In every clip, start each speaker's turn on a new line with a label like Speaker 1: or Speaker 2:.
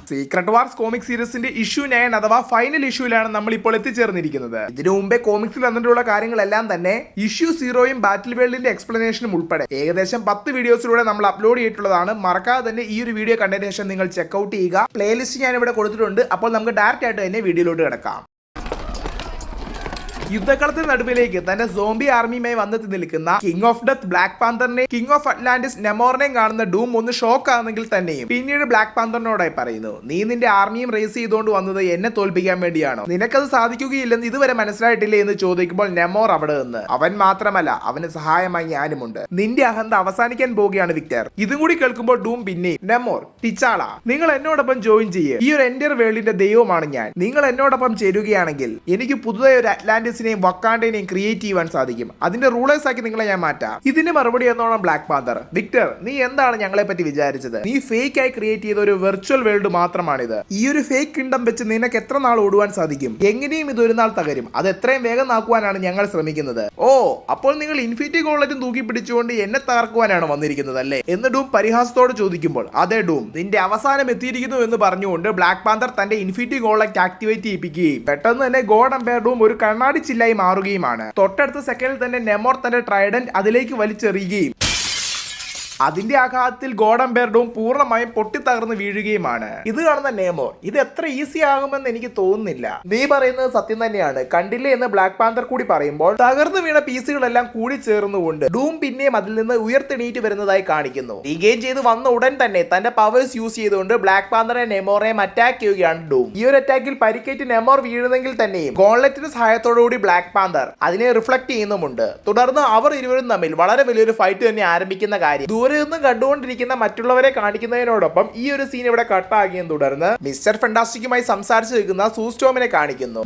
Speaker 1: Secret wars comic സീരീസിന്റെ issue 9 അഥവാ final ഇഷ്യൂലാണ് നമ്മൾ ഇപ്പോൾ എത്തിച്ചേർന്നിരിക്കുന്നത്. ഇതിനു മുമ്പേ കോമിക്സിൽ വന്നിട്ടുള്ള കാര്യങ്ങളെല്ലാം തന്നെ ഇഷ്യൂ 0യും ബാറ്റിൽ വേൾഡിന്റെ എക്സ്പ്ലനേഷനും ഉൾപ്പെടെ ഏകദേശം 10 വീഡിയോസിലൂടെ നമ്മൾ അപ്ലോഡ് ചെയ്തിട്ടുള്ളതാണ്. മറക്കാതെ തന്നെ ഈ ഒരു വീഡിയോ കണ്ടതിന് ശേഷം നിങ്ങൾ ചെക്ക്ഔട്ട് ചെയ്യുക. പ്ലേലിസ്റ്റ് ഞാൻ ഇവിടെ കൊടുത്തിട്ടുണ്ട്. അപ്പോൾ നമുക്ക് ഡയറക്റ്റ് ആയിട്ട് തന്നെ വീഡിയോയിലോട്ട് കിടക്കാം. യുദ്ധക്കളത്തിന് നടുവിലേക്ക് തന്റെ സോംബി ആർമിയുമായി വന്നെത്തി നിൽക്കുന്ന കിങ് ഓഫ് ഡെത്ത് ബ്ലാക്ക് പാന്തറിനെ കിങ് ഓഫ് അറ്റ്ലാന്റിസ് നെമോറിനെയും കാണുന്ന ഡൂം ഒന്ന് ഷോക്ക് ആണെങ്കിൽ തന്നെയും പിന്നീട് ബ്ലാക്ക് പാന്തറിനോടായി പറയുന്നു, നീ നിന്റെ ആർമിയും റേസ് ചെയ്തുകൊണ്ട് വന്നത് എന്നെ തോൽപ്പിക്കാൻ വേണ്ടിയാണോ? നിനക്കത് സാധിക്കുകയില്ലെന്ന് ഇതുവരെ മനസ്സിലായിട്ടില്ലേ എന്ന് ചോദിക്കുമ്പോൾ നെമോർ അവിടെ നിന്ന്, അവൻ മാത്രമല്ല അവന് സഹായമായി ഞാനുമുണ്ട്. നിന്റെ അഹന്ത അവസാനിക്കാൻ പോവുകയാണ് വിക്ടർ. ഇതും കൂടി കേൾക്കുമ്പോൾ ഡൂം പിന്നെയും, നെമോർ, ടിച്ചാള, നിങ്ങൾ എന്നോടൊപ്പം ജോയിൻ ചെയ്യേ. ഈ ഒരു എൻറ്റയർ വേൾഡിന്റെ ദൈവമാണ് ഞാൻ. നിങ്ങൾ എന്നോടൊപ്പം ചേരുകയാണെങ്കിൽ എനിക്ക് പുതുതായി ഒരു അറ്റ്ലാന്റിസ് വക്കാണ്ടേനെയും ക്രിയേറ്റ് ചെയ്യുവാൻ സാധിക്കും. അതിന്റെ റൂളേഴ്സ് ആക്കി നിങ്ങളെ ഞാൻ മാറ്റാം. ഇതിന് മറുപടി എന്നോണം ബ്ലാക്ക് പാന്തർ, വിക്ടർ, നീ എന്താണ് ഞങ്ങളെ പറ്റി വിചാരിച്ചത്? നീ ഫേക്ക് ആയി ക്രിയേറ്റ് ചെയ്ത ഒരു വെർച്വൽ വേൾഡ് മാത്രമാണിത്. ഈ ഒരു ഫേക്ക് കിങ്ഡം വെച്ച് നിനക്ക് എത്ര നാൾ ഓടുവാൻ സാധിക്കും? എങ്ങനെയും ഇത് ഒരു നാൾ തകരും. അത് എത്രയും വേഗം ആക്കുവാനാണ് ഞങ്ങൾ ശ്രമിക്കുന്നത്. ഓ, അപ്പോൾ നിങ്ങൾ ഇൻഫിനിറ്റി ഗോളറ്റും തൂക്കി പിടിച്ചുകൊണ്ട് എന്നെ തകർക്കുവാനാണ് വന്നിരിക്കുന്നത് അല്ലേ എന്ന് ഡൂം പരിഹാസത്തോട് ചോദിക്കുമ്പോൾ, അതെ ഡൂം, നിന്റെ അവസാനം എത്തിയിരിക്കുന്നു എന്ന് പറഞ്ഞുകൊണ്ട് ബ്ലാക്ക് പാന്തർ തന്റെ ഇൻഫിനിറ്റി ഗോളറ്റ് ആക്ടിവേറ്റ് ചെയ്യിപ്പിക്കുകയും പെട്ടെന്ന് തന്നെ ഗോഡ് എംപയർ ഡൂം ഒരു കണ്ണാടി ചില്ലായി മാറുകയുമാണ്. തൊട്ടടുത്ത സെക്കൻഡിൽ തന്നെ നെമോർ തന്റെ ട്രൈഡന്റ് അതിലേക്ക് വലിച്ചെറിയുകയും അതിന്റെ ആഘാതത്തിൽ ഗോഡ് എംപയർ ഡൂം പൂർണ്ണമായും പൊട്ടിത്തകർന്ന് വീഴുകയുമാണ്. ഇത് കാണുന്ന നെമോർ, ഇത് എത്ര ഈസി ആകുമെന്ന് എനിക്ക് തോന്നുന്നില്ല. നീ പറയുന്നത് സത്യം തന്നെയാണ്, കണ്ടില്ലേ എന്ന് ബ്ലാക്ക് പാന്തർ കൂടി പറയുമ്പോൾ തകർന്നു വീണ പീസുകളെല്ലാം കൂടി ചേർന്നുകൊണ്ട് ഡൂം പിന്നെയും അതിൽ നിന്ന് ഉയർത്തെണീറ്റ് വരുന്നതായി കാണിക്കുന്നു. റീഗെയിൻ ചെയ്ത് വന്ന ഉടൻ തന്നെ തന്റെ പവേഴ്സ് യൂസ് ചെയ്തുകൊണ്ട് ബ്ലാക്ക് പാന്തറെ നെമോറേയും അറ്റാക്ക് ചെയ്യുകയാണ് ഡൂം. ഈ ഒരു അറ്റാക്കിൽ പരിക്കേറ്റ് നെമോർ വീഴുന്നെങ്കിൽ തന്നെയും ഗോൺലെറ്റിന്റെ സഹായത്തോടുകൂടി ബ്ലാക്ക് പാന്തർ അതിനെ റിഫ്ലക്ട് ചെയ്യുന്നുമുണ്ട്. തുടർന്ന് അവർ ഇരുവരും തമ്മിൽ വളരെ വലിയൊരു ഫൈറ്റ് തന്നെ ആരംഭിക്കുന്ന കാര്യം ദൂരെ നിന്ന് കണ്ടുകൊണ്ടിരിക്കുന്ന മറ്റുള്ളവരെ കാണിക്കുന്നതിനോടൊപ്പം ഈ ഒരു സീൻ ഇവിടെ കട്ടാകുകയും തുടർന്ന് മിസ്റ്റർ ഫെന്റാസ്റ്റിക്കുമായി സംസാരിച്ചു നിൽക്കുന്ന സൂസ്റ്റോമിനെ കാണിക്കുന്നു.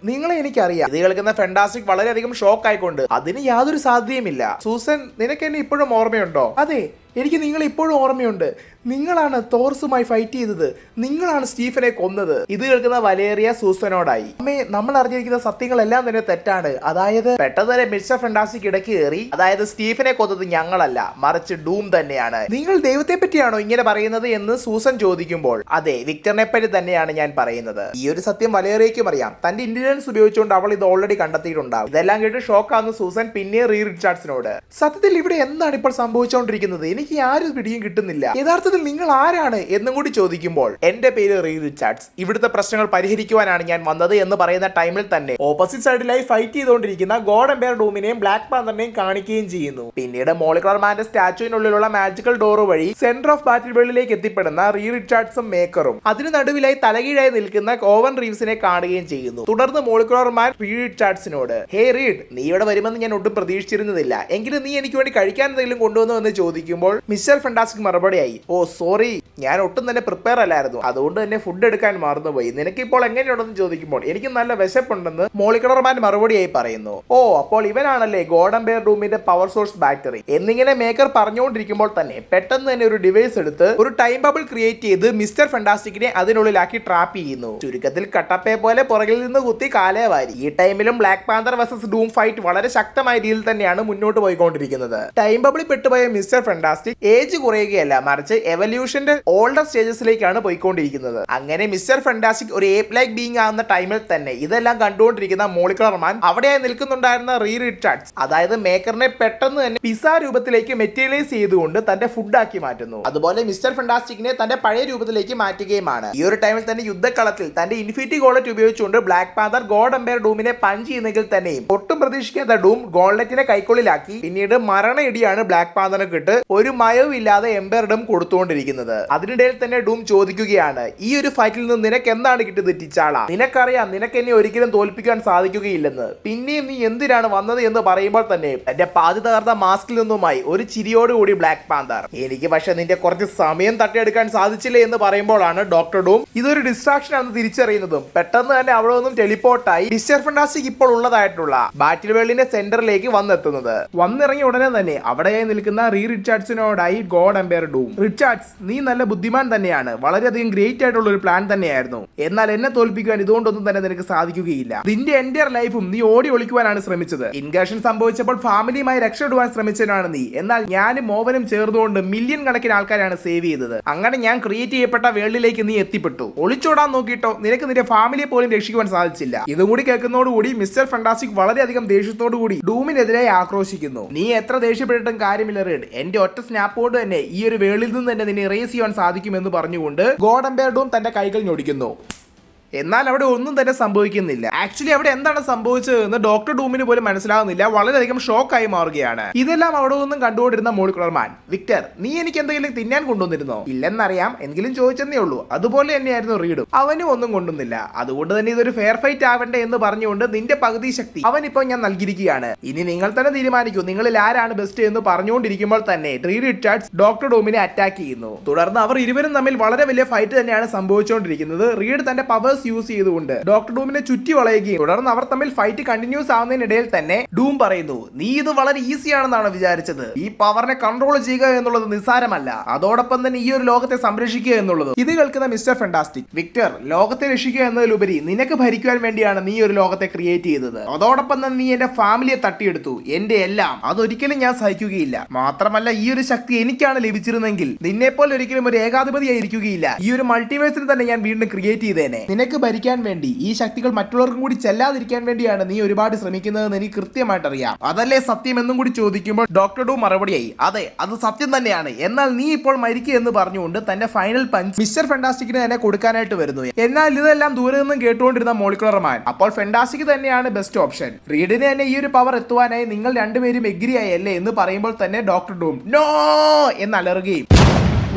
Speaker 1: നിങ്ങളെ എനിക്കറിയാം. ഇത് കേൾക്കുന്ന ഫെന്റാസ്റ്റിക് വളരെയധികം ഷോക്ക് ആയിക്കൊണ്ട്, അതിന് യാതൊരു സാധ്യതയുമില്ല. സൂസൻ, നിനക്ക് എന്നെ ഇപ്പോഴും ഓർമ്മയുണ്ടോ? അതെ, എനിക്ക് നിങ്ങൾ ഇപ്പോഴും ഓർമ്മയുണ്ട്. നിങ്ങളാണ് തോർസുമായി ഫൈറ്റ് ചെയ്തത്. നിങ്ങളാണ് സ്റ്റീഫനെ കൊന്നത്. ഇത് കേൾക്കുന്ന വലേറിയ സൂസനോടായി, അമ്മേ, നമ്മൾ അറിഞ്ഞിരിക്കുന്ന സത്യങ്ങളെല്ലാം തന്നെ തെറ്റാണ്. അതായത് പെട്ടെന്ന് തന്നെ മിസ്റ്റർ ഫെന്റാസ്റ്റിക് ഇടയ്ക്ക് കയറി, അതായത് സ്റ്റീഫനെ കൊന്നത് ഞങ്ങളല്ല, മറിച്ച് ഡൂം തന്നെയാണ്. നിങ്ങൾ ദൈവത്തെ പറ്റിയാണോ ഇങ്ങനെ പറയുന്നത് എന്ന് സൂസൻ ചോദിക്കുമ്പോൾ, അതെ, വിക്ടറിനെ പറ്റി തന്നെയാണ് ഞാൻ പറയുന്നത്. ഈ ഒരു സത്യം വലേറിയയ്ക്കും അറിയാം. തന്റെ ഇന്റലിജൻസ് ഉപയോഗിച്ചുകൊണ്ട് അവൾ ഇത് ഓൾറെഡി കണ്ടെത്തിയിട്ടുണ്ടാവും. ഇതെല്ലാം കേട്ട് ഷോക്കാവുന്ന സൂസൻ പിന്നെ റീ റിച്ചാർഡ്സിനോട്, സത്യത്തിൽ ഇവിടെ എന്താണ് ഇപ്പോൾ സംഭവിച്ചുകൊണ്ടിരിക്കുന്നത്? എനിക്ക് ആരും പിടിയും കിട്ടുന്നില്ല. യഥാർത്ഥത്തിൽ നിങ്ങൾ ആരാണ് എന്നും കൂടി ചോദിക്കുമ്പോൾ, എന്റെ പേര് റീ റിച്ചാർഡ്സ്, ഇവിടുത്തെ പ്രശ്നങ്ങൾ പരിഹരിക്കുവാനാണ് ഞാൻ വന്നത് എന്ന് പറയുന്ന ടൈമിൽ തന്നെ ഓപ്പോസിറ്റ് സൈഡിലായി ഫൈറ്റ് ചെയ്തുകൊണ്ടിരിക്കുന്ന ഗോഡ് എംപയർ ഡൂമിനെയും ബ്ലാക്ക് പാന്തറിനെയും കാണിക്കുകയും ചെയ്യുന്നു. പിന്നീട് മോളിക്കുലർ മാന്റെ സ്റ്റാച്ചുവിനുള്ളിലുള്ള മാജിക്കൽ ഡോർ വഴി സെന്റർ ഓഫ് ബാറ്റിൽ വേൾഡിലേക്ക് എത്തിപ്പെടുന്ന റീ റിച്ചാർഡ്സും മേക്കറും അതിന് നടുവിലായി തലകീഴായി നിൽക്കുന്ന ഓവൻ റീവ്സിനെ കാണുകയും ചെയ്യുന്നു. തുടർന്ന് മോളിക്കുലർ മാൻ റീ റിച്ചാർഡ്സിനോട്, ഹേ റീഡ്, നീ ഇവിടെ വരുമെന്ന് ഞാൻ ഒട്ടും പ്രതീക്ഷിച്ചിരുന്നതില്ല. എങ്കിലും നീ എനിക്ക് വേണ്ടി കഴിക്കാൻ എന്തെങ്കിലും കൊണ്ടുവന്നു എന്ന് ചോദിക്കുമ്പോൾ മിസ്റ്റർ ഫെന്റാസ്റ്റിക് മറുപടിയായി, ഓ സോറി, ഞാൻ ഒട്ടും തന്നെ പ്രിപ്പയർ അല്ലായിരുന്നു, അതുകൊണ്ട് തന്നെ ഫുഡ് എടുക്കാൻ മറന്നുപോയി. നിനക്കിപ്പോൾ എങ്ങനെയുണ്ടെന്ന് ചോദിക്കുമ്പോൾ, എനിക്ക് നല്ല വിശപ്പുണ്ടെന്ന് മോളിക്കുലർമാൻ മറുപടിയായി പറയുന്നു. ഓ, അപ്പോൾ ഇവനാണല്ലേ ഗോഡ് എംപയർ ഡൂമിന്റെ പവർ സോഴ്സ് ബാറ്ററി എന്നിങ്ങനെ മേക്കർ പറഞ്ഞുകൊണ്ടിരിക്കുമ്പോൾ തന്നെ പെട്ടെന്ന് തന്നെ ഒരു ഡിവൈസ് എടുത്ത് ഒരു ടൈം ബബിൾ ക്രിയേറ്റ് ചെയ്ത് മിസ്റ്റർ ഫെന്റാസ്റ്റിക്കിനെ അതിനുള്ളിലാക്കി ട്രാപ്പ് ചെയ്യുന്നു. ചുരുക്കത്തിൽ കട്ടപ്പയെ പോലെ പുറകിൽ നിന്ന് കുത്തി കാലേ വാരി. ഈ ടൈമിലും Black Panther versus dome fight വളരെ ശക്തമായ രീതിയിൽ തന്നെയാണ് മുന്നോട്ട് പോയിക്കൊണ്ടിരിക്കുന്നത്. ടൈം ബബിളിൽ പെട്ടുപോയ മിസ്റ്റർ ഫെന്റാസ്റ്റിക് ഏജ് കുറയുകയല്ല, മറിച്ച് എവല്യൂഷന്റെ ഓൾഡർ സ്റ്റേജസിലേക്കാണ് പോയിക്കൊണ്ടിരിക്കുന്നത്. അങ്ങനെ മിസ്റ്റർ ഫെന്റാസ്റ്റിക് ഒരു ഏപ്പ് ലൈക്ക് ബീങ് ആവുന്ന ടൈമിൽ തന്നെ ഇതെല്ലാം കണ്ടുകൊണ്ടിരിക്കുന്ന മോളിക്കുലർ മാൻ അവിടെയായി നിൽക്കുന്നുണ്ടായിരുന്ന റീ റിച്ചാർഡ്സ്, അതായത് മേക്കറിനെ പെട്ടെന്ന് തന്നെ പിസ രൂപത്തിലേക്ക് മെറ്റീരിയലൈസ് ചെയ്തുകൊണ്ട് തന്റെ ഫുഡാക്കി മാറ്റുന്നു. അതുപോലെ മിസ്റ്റർ ഫെന്റാസ്റ്റിക്കിനെ തന്റെ പഴയ രൂപത്തിലേക്ക് മാറ്റുകയുമാണ്. ഈ ഒരു ടൈമിൽ തന്നെ യുദ്ധക്കളത്തിൽ തന്റെ ഇൻഫിനിറ്റി ഗോളറ്റ് ഉപയോഗിച്ചുകൊണ്ട് Black Panther God Empire ഡൂമിനെ punch ചെയ്യുന്നെങ്കിൽ തന്നെയും ഒട്ടും പ്രതീക്ഷിക്കാത്ത ഡൂം ഗോൺലെറ്റിനെ കൈക്കുള്ളിലാക്കി പിന്നീട് മരണ ഇടിയാണ് ബ്ലാക്ക് പാന്തറിന് കിട്ട് ഒരു മയവും ഇല്ലാതെ എംപയർ ഡൂം കൊടുത്തുകൊണ്ടിരിക്കുന്നത്. അതിനിടയിൽ തന്നെ ഡൂം ചോദിക്കുകയാണ്, ഈ ഒരു ഫൈറ്റിൽ നിന്ന് നിനക്ക് എന്താണ് കിട്ടിയത് ടിച്ചാള? നിനക്കറിയാം നിനക്ക് എന്നെ ഒരിക്കലും തോൽപ്പിക്കാൻ സാധിക്കുകയില്ലെന്ന്. പിന്നെയും നീ എന്തിനാണ് വന്നത് എന്ന് പറയുമ്പോൾ തന്നെ എന്റെ പാതി തകർന്ന മാസ്കിൽ നിന്നുമായി ഒരു ചിരിയോടുകൂടി ബ്ലാക്ക് പാന്തർ, എനിക്ക് പക്ഷെ നിന്റെ കുറച്ച് സമയം തട്ടിയെടുക്കാൻ സാധിച്ചില്ലേ എന്ന് പറയുമ്പോഴാണ് ഡോക്ടർ ഡൂം ഇതൊരു ഡിസ്ട്രാക്ഷൻ ആണെന്ന് തിരിച്ചറിയുന്നതും പെട്ടെന്ന് തന്നെ അവിടെ നിന്നും ടെലിപ്പോർട്ടായി മിസ്റ്റർ ഫെന്റാസ്റ്റിക് ഇപ്പോൾ ഉള്ളതായിട്ടുള്ള ബാറ്റിൽ വേൾഡിന്റെ സെന്ററിലേക്ക് വന്നെത്തുന്നത്. വന്നിറങ്ങിയ ഉടനെ തന്നെ അവിടെയായി നിൽക്കുന്ന റീ റിച്ചാർഡ്സിനോട് മൊറാലിസിനോടായി ഗോഡ് എംപയർ ഡൂം. റിച്ചാർഡ്സ്, നീ നല്ല ബുദ്ധിമാൻ തന്നെയാണ്, വളരെയധികം ഗ്രേറ്റ് ആയിട്ടുള്ള ഒരു പ്ലാൻ തന്നെയായിരുന്നു. എന്നാൽ എന്നെ തോൽപ്പിക്കാൻ ഇതുകൊണ്ടൊന്നും തന്നെ നിനക്ക് സാധിക്കുകയില്ല. നിന്റെ എൻ്റെ ലൈഫും നീ ഓടി ഒളിക്കുവാനാണ് ശ്രമിച്ചത്. ഇൻവേഷൻ സംഭവിച്ചപ്പോൾ ഫാമിലിയുമായി രക്ഷപ്പെടുവാൻ ശ്രമിച്ചവനാണ് നീ. എന്നാൽ ഞാനും മോവനും ചേർന്നുകൊണ്ട് മില്യൺ കണക്കിന് ആൾക്കാരാണ് സേവ് ചെയ്തത്. അങ്ങനെ ഞാൻ ക്രിയേറ്റ് ചെയ്യപ്പെട്ട വേൾഡിലേക്ക് നീ എത്തിപ്പെട്ടു. ഒളിച്ചോടാൻ നോക്കിയിട്ടോ നിനക്ക് നിന്റെ ഫാമിലിയെ പോലും രക്ഷിക്കുവാൻ സാധിച്ചില്ല. ഇതും കൂടി കേൾക്കുന്നതോടുകൂടി മിസ്റ്റർ ഫാന്റാസ്റ്റിക് വളരെയധികം ദേഷ്യത്തോടു കൂടി ഡൂമിനെതിരെ ആക്രോശിക്കുന്നു. നീ എത്ര ദേഷ്യപ്പെട്ടിട്ടും കാര്യമില്ല റെഡ്, എന്റെ ഒറ്റ സ്നാപ്പ് കൊണ്ട് തന്നെ ഈ ഒരു വേൾഡിൽ നിന്ന് തന്നെ നിന്നെ ഇറേസ് ചെയ്യാൻ സാധിക്കുമെന്ന് പറഞ്ഞുകൊണ്ട് ഗോഡ് എംപയർ ഡൂം തന്റെ കൈകൾ ഞൊടിക്കുന്നു. എന്നാൽ അവിടെ ഒന്നും തന്നെ സംഭവിക്കുന്നില്ല. ആക്ച്വലി അവിടെ എന്താണ് സംഭവിച്ചതെന്ന് ഡോക്ടർ ഡൂമിന് പോലും മനസ്സിലാകുന്നില്ല. വളരെയധികം ഷോക്കായി മാറുകയാണ്. ഇതെല്ലാം അവിടെ ഒന്നും കണ്ടുകൊണ്ടിരുന്ന മോളിക്കുലർ മാൻ, വിക്ടർ, നീ എനിക്ക് എന്തെങ്കിലും തിന്നാൻ കൊണ്ടുവന്നിരുന്നോ? ഇല്ലെന്നറിയാം, എങ്കിലും ചോദിച്ചെന്നേ ഉള്ളൂ. അതുപോലെ തന്നെയായിരുന്നു റീഡും, അവനും ഒന്നും കൊണ്ടുവന്നില്ല. അതുകൊണ്ട് തന്നെ ഇതൊരു ഫെയർ ഫൈറ്റ് ആവണ്ടേ എന്ന് പറഞ്ഞുകൊണ്ട് നിന്റെ പകുതി ശക്തി അവൻ ഇപ്പോൾ ഞാൻ നൽകിയിരിക്കുകയാണ്. ഇനി നിങ്ങൾ തന്നെ തീരുമാനിക്കൂ നിങ്ങളിൽ ആരാണ് ബെസ്റ്റ് എന്ന് പറഞ്ഞുകൊണ്ടിരിക്കുമ്പോൾ തന്നെ റിച്ചാർഡ്സ് ഡോക്ടർ ഡൂമിനെ അറ്റാക്ക് ചെയ്യുന്നു. തുടർന്ന് അവർ ഇരുവരും തമ്മിൽ വളരെ വലിയ ഫൈറ്റ് തന്നെയാണ് സംഭവിച്ചുകൊണ്ടിരിക്കുന്നത്. റീഡ് തന്റെ പവേഴ്സ് യൂസ് ചെയ്തുകൊണ്ട് ഡോക്ടർ ഡൂമിനെ ചുറ്റി വളയുകയും തുടർന്ന് അവർ തമ്മിൽ ഫൈറ്റ് കണ്ടിന്യൂസ് ആവുന്നതിനിടയിൽ തന്നെ ഡൂം പറയുന്നു, നീ ഇത് വളരെ ഈസി ആണെന്നാണ് വിചാരിച്ചത്. ഈ പവറിനെ കൺട്രോൾ ചെയ്യുക എന്നുള്ളത് നിസ്സാരമല്ല, അതോടൊപ്പം തന്നെ ഈ ഒരു ലോകത്തെ സംരക്ഷിക്കുക എന്നുള്ളത്. ഇത് കേൾക്കുന്ന മിസ്റ്റർ ഫാന്റാസ്റ്റിക്, വിക്ടർ, ലോകത്തെ രക്ഷിക്കുക എന്നതിലുപരി നിനക്ക് ഭരിക്കുവാൻ വേണ്ടിയാണ് നീ ഒരു ലോകത്തെ ക്രിയേറ്റ് ചെയ്തത്. അതോടൊപ്പം തന്നെ നീ എന്റെ ഫാമിലിയെ തട്ടിയെടുത്തു, എന്റെ എല്ലാം. അതൊരിക്കലും ഞാൻ സഹിക്കുകയില്ല. മാത്രമല്ല ഈ ഒരു ശക്തി എനിക്കാണ് ലഭിച്ചിരുന്നെങ്കിൽ നിന്നെപ്പോലെ ഒരിക്കലും ഒരു ഏകാധിപതിയായിരിക്കുകയില്ല. ഈ ഒരു മൾട്ടിവേഴ്സിന് തന്നെ ഞാൻ വീണ്ടും ക്രിയേറ്റ് ചെയ്തേനെ. നിനക്ക് ഭരിക്കാൻ വേണ്ടി ഈ ശക്തികൾ മറ്റുള്ളവർക്കും കൂടി ചെല്ലാതിരിക്കാൻ വേണ്ടിയാണ് നീ ഒരുപാട് ശ്രമിക്കുന്നതെന്ന് എനിക്ക് കൃത്യമായിട്ട് അറിയാം. അതല്ലേ സത്യം എന്നും കൂടി ചോദിക്കുമ്പോൾ ഡോക്ടർ ഡൂം മറുപടിയായി, അതെ, അത് സത്യം തന്നെയാണ്. എന്നാൽ നീ ഇപ്പോൾ മരിക്കുക എന്ന് പറഞ്ഞുകൊണ്ട് തന്റെ ഫൈനൽ പഞ്ച് മിസ്റ്റർ ഫാന്റാസ്റ്റിക്കിന് തന്നെ കൊടുക്കാനായിട്ട് വരുന്നു. എന്നാൽ ഇതെല്ലാം ദൂരെ നിന്നും കേട്ടുകൊണ്ടിരുന്ന മോളിക്കുലർ മാൻ, അപ്പോൾ ഫാന്റാസ്റ്റിക് തന്നെയാണ് ബെസ്റ്റ് ഓപ്ഷൻ. റീഡിന് തന്നെ ഈ ഒരു പവർ എത്തുവാനായി നിങ്ങൾ രണ്ടുപേരും എഗ്രി ആയല്ലേ എന്ന് പറയുമ്പോൾ തന്നെ ഡോക്ടർ ഡൂം നോ എന്ന് അലറുകയും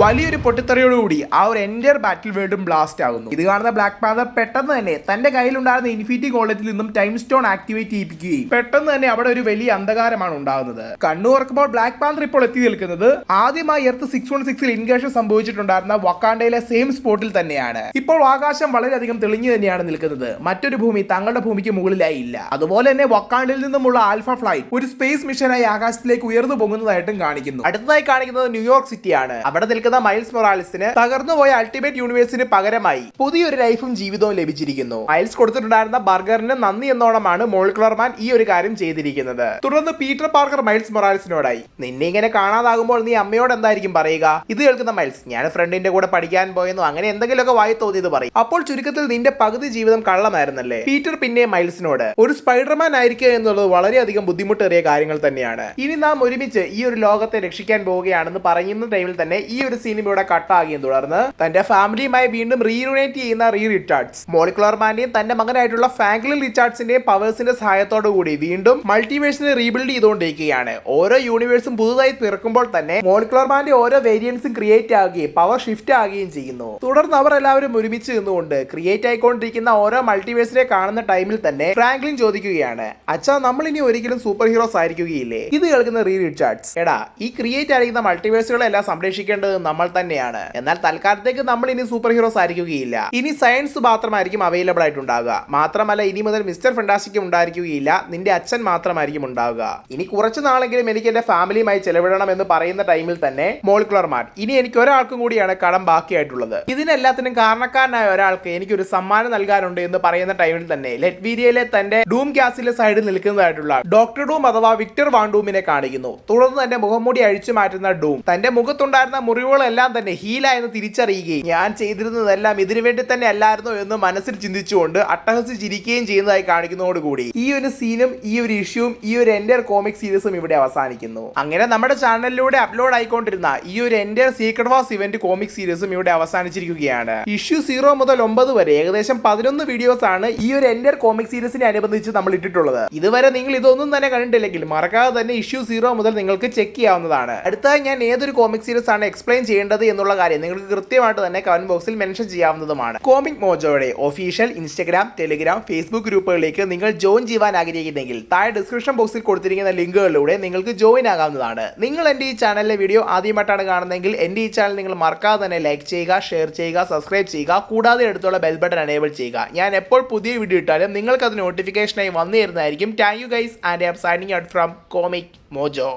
Speaker 1: വലിയൊരു പൊട്ടിത്തെറിയോടുകൂടി ആ ഒരു എൻറ്റയർ ബാറ്റിൽ വേൾഡും ബ്ലാസ്റ്റ് ആകുന്നു. ഇത് കാണുന്ന ബ്ലാക്ക് പാന്തർ പെട്ടെന്ന് തന്നെ തന്റെ കയ്യിലുണ്ടായിരുന്ന ഇൻഫിനിറ്റി ഗോളത്തിൽ നിന്നും ടൈം സ്റ്റോൺ ആക്ടിവേറ്റ് ചെയ്യിപ്പിക്കുകയും പെട്ടെന്ന് തന്നെ അവിടെ ഒരു വലിയ അന്ധകാരമാണ് ഉണ്ടാകുന്നത്. കണ്ണു തുറക്കുമ്പോൾ ബ്ലാക്ക് പാന്തർ ഇപ്പോൾ എത്തി നിൽക്കുന്നത് ആദ്യമായി എർത്ത് 616 ഇൻവേഷൻ സംഭവിച്ചിട്ടുണ്ടായിരുന്ന വക്കാണ്ടയിലെ സെയിം സ്പോട്ടിൽ തന്നെയാണ്. ഇപ്പോൾ ആകാശം വളരെയധികം തെളിഞ്ഞു തന്നെയാണ് നിൽക്കുന്നത്. മറ്റൊരു ഭൂമി തങ്ങളുടെ ഭൂമിക്ക് മുകളിലായി ഇല്ല. അതുപോലെ തന്നെ വക്കാണ്ടയിൽ നിന്നുമുള്ള ആൽഫ ഫ്ലൈറ്റ് ഒരു സ്പേസ് മിഷനായി ആകാശത്തിലേക്ക് ഉയർന്നു പോകുന്നതായിട്ടും കാണിക്കുന്നു. അടുത്തതായി കാണിക്കുന്നത് ന്യൂയോർക്ക് സിറ്റിയാണ്. അവിടെ മൈൽസ് മൊറാലിസിന് തകർന്നുപോയ അൾട്ടിമേറ്റ് യൂണിവേഴ്സിന് പകരമായി പുതിയൊരു ലൈഫും ജീവിതവും ലഭിച്ചിരിക്കുന്നു. മൈൽസ് കൊടുത്തിട്ടുണ്ടായിരുന്ന ബർഗറിന് നന്ദി എന്നോണമാണ് മോളിക്കുലർ മാൻ ഈ ഒരു കാര്യം ചെയ്തിരിക്കുന്നത്. തുടർന്ന് പീറ്റർ പാർക്കർ മൈൽസ് മൊറാലിസിനോടായി, നിന്നെ ഇങ്ങനെ കാണാതാകുമ്പോൾ നീ അമ്മയോട് എന്തായിരിക്കും പറയുക? ഇത് കേൾക്കുന്ന മൈൽസ്, ഞാൻ ഫ്രണ്ടിന്റെ കൂടെ പഠിക്കാൻ പോയെന്നോ അങ്ങനെ എന്തെങ്കിലുമൊക്കെ വായി തോന്നിയത് പറയും. അപ്പോൾ ചുരുക്കത്തിൽ നിന്റെ പകുതി ജീവിതം കള്ളമായിരുന്നല്ലേ? പീറ്റർ പിന്നെ മൈൽസിനോട്, ഒരു സ്പൈഡർമാൻ ആയിരിക്കുക എന്നുള്ളത് വളരെയധികം ബുദ്ധിമുട്ടേറിയ കാര്യങ്ങൾ തന്നെയാണ്. ഇനി നാം ഒരുമിച്ച് ഈ ഒരു ലോകത്തെ രക്ഷിക്കാൻ പോവുകയാണെന്ന് പറയുന്ന ടൈമിൽ തന്നെ ഈ ഒരു സീനും ഇവിടെ കട്ടാകുകയും തുടർന്ന് തന്റെ ഫാമിലിയുമായി വീണ്ടും റീയൂണേറ്റ് ചെയ്യുന്ന റിച്ചാർഡ്സ് മോളിക്കുലർ മാന്റെയും തന്റെ മകനായിട്ടുള്ള ഫ്രാങ്ക്ലിൻ റിച്ചാർഡ്സിന്റെയും പവേഴ്സിന്റെ സഹായത്തോടു കൂടി വീണ്ടും മൾട്ടിവേഴ്സിനെ റീബിൽഡ് ചെയ്തുകൊണ്ടിരിക്കുകയാണ്. ഓരോ യൂണിവേഴ്സും പുതുതായി പിറക്കുമ്പോൾ തന്നെ മോളിക്കുലർ മാന്റെ ഓരോ വേരിയൻസും ക്രിയേറ്റ് ആകുകയും പവർ ഷിഫ്റ്റ് ആകുകയും ചെയ്യുന്നു. തുടർന്ന് അവർ എല്ലാവരും ഒരുമിച്ച് നിന്നുകൊണ്ട് ക്രിയേറ്റ് ആയിക്കൊണ്ടിരിക്കുന്ന ഓരോ മൾട്ടിവേഴ്സിനെ കാണുന്ന ടൈമിൽ തന്നെ ഫ്രാങ്ക്ലിൻ ചോദിക്കുകയാണ്, അച്ഛാ, നമ്മൾ ഇനി ഒരിക്കലും സൂപ്പർ ഹീറോസ് ആയിരിക്കുകയില്ലേ? ഇത് കേൾക്കുന്ന റിച്ചാർഡ്സ്, എടാ, ഈ ക്രിയേറ്റ് ആയിരിക്കുന്ന മൾട്ടിവേഴ്സുകളെല്ലാം സംരക്ഷിക്കേണ്ടത് നമ്മൾ തന്നെയാണ്. എന്നാൽ തൽക്കാലത്തേക്ക് നമ്മൾ ഇനി സൂപ്പർ ഹീറോസ് ആയിരിക്കുകയില്ല. ഇനി സയൻസ് മാത്രമായിരിക്കും അവൈലബിൾ ആയിട്ടുണ്ടാകുക. മാത്രമല്ല ഇനി മുതൽ മിസ്റ്റർ ഫാന്റാസ്റ്റിക് ഉണ്ടായിരിക്കുകയില്ല, നിന്റെ അച്ഛൻ മാത്രമായിരിക്കും ഉണ്ടാവുക. ഇനി കുറച്ചു നാളെങ്കിലും എനിക്ക് എന്റെ ഫാമിലിയുമായി ചെലവിടണം എന്ന് പറയുന്ന ടൈമിൽ തന്നെ മോളിക്കുലർ മാൻ, ഇനി എനിക്ക് ഒരാൾക്കും കൂടിയാണ് കടം ബാക്കിയായിട്ടുള്ളത്. ഇതിനെല്ലാത്തിനും കാരണക്കാരനായ ഒരാൾക്ക് എനിക്കൊരു സമ്മാനം നൽകാനുണ്ട് എന്ന് പറയുന്ന ടൈമിൽ തന്നെ ലെറ്റ്വീരിയയിലെ തന്റെ ഡൂം ക്യാസിലെ സൈഡിൽ നിൽക്കുന്നതായിട്ടുള്ള ഡോക്ടർ ഡൂം അഥവാ വിക്ടർ വാൻ ഡൂമിനെ കാണിക്കുന്നു. തുടർന്ന് തന്റെ മുഖംമൂടി അഴിച്ചു മാറ്റുന്ന ഡൂം തന്റെ മുഖത്തുണ്ടായിരുന്ന മുറിവുകളെല്ലാം തന്നെ ഹീലായെന്ന് തിരിച്ചറിയുകയും ഞാൻ ചെയ്തിരുന്നതെല്ലാം ഇതിനു വേണ്ടി തന്നെ അല്ലായിരുന്നോ എന്ന് മനസ്സിൽ ചിന്തിച്ചുകൊണ്ട് അട്ടഹസിച്ച് ചിരിക്കുകയും ചെയ്യുന്നതായി കാണിക്കുന്നതോടുകൂടി ഈ ഒരു സീനും ഈ ഒരു ഇഷ്യൂവും ഈ ഒരു എൻറ്റയർ കോമിക് സീരീസും ഇവിടെ അവസാനിക്കുന്നു. അങ്ങനെ നമ്മുടെ ചാനലിലൂടെ അപ്ലോഡ് ആയിക്കൊണ്ടിരുന്ന ഈ ഒരു entire secret wars event comic സീരീസും ഇവിടെ അവസാനിച്ചിരിക്കുകയാണ്. ഇഷ്യൂ 0 മുതൽ 9 വരെ ഏകദേശം 11 വീഡിയോസ് ആണ് ഈ ഒരു എൻറ്റയർ കോമിക് സീരീസിനെ അനുബന്ധിച്ച് നമ്മൾ ഇട്ടിട്ടുള്ളത്. ഇതുവരെ നിങ്ങൾ ഇതൊന്നും തന്നെ കണ്ടിട്ടില്ലെങ്കിൽ മറക്കാതെ തന്നെ ഇഷ്യൂ 0 മുതൽ നിങ്ങൾക്ക് ചെക്ക് ചെയ്യാവുന്നതാണ്. അടുത്തായി ഞാൻ ഏതൊരു കോമിക് സീരീസ് ആണ് എക്സ്പ്ലെയിൻ ചെയ്യേണ്ടത് എന്നുള്ള കാര്യം നിങ്ങൾക്ക് കൃത്യമായിട്ട് തന്നെ കമന്റ് ബോക്സിൽ മെൻഷൻ ചെയ്യാവുന്നതുമാണ്. കോമിക് മോജോയുടെ ഒഫീഷ്യൽ ഇൻസ്റ്റഗ്രാം, ടെലിഗ്രാം, ഫേസ്ബുക്ക് ഗ്രൂപ്പുകളിലേക്ക് നിങ്ങൾ ജോയിൻ ചെയ്യാൻ ആഗ്രഹിക്കുന്നെങ്കിൽ താഴെ ഡിസ്ക്രിപ്ഷൻ ബോക്സിൽ കൊടുത്തിരിക്കുന്ന ലിങ്കുകളിലൂടെ നിങ്ങൾക്ക് ജോയിൻ ആകാവുന്നതാണ്. നിങ്ങൾ എൻ്റെ ഈ ചാനലിലെ വീഡിയോ ആദ്യമായിട്ടാണ് കാണുന്നതെങ്കിൽ എൻ്റെ ഈ ചാനൽ നിങ്ങൾ മറക്കാതെ തന്നെ ലൈക്ക് ചെയ്യുക, ഷെയർ ചെയ്യുക, സബ്സ്ക്രൈബ് ചെയ്യുക, കൂടാതെ അടുത്തുള്ള ബെൽ ബട്ടൺ എനേബിൾ ചെയ്യുക. ഞാൻ എപ്പോൾ പുതിയ വീഡിയോ ഇട്ടാലും നിങ്ങൾക്ക് അത് നോട്ടിഫിക്കേഷനായി വന്നു തരുന്നതായിരിക്കും. Thank you guys, and I am signing out from Comic mojo.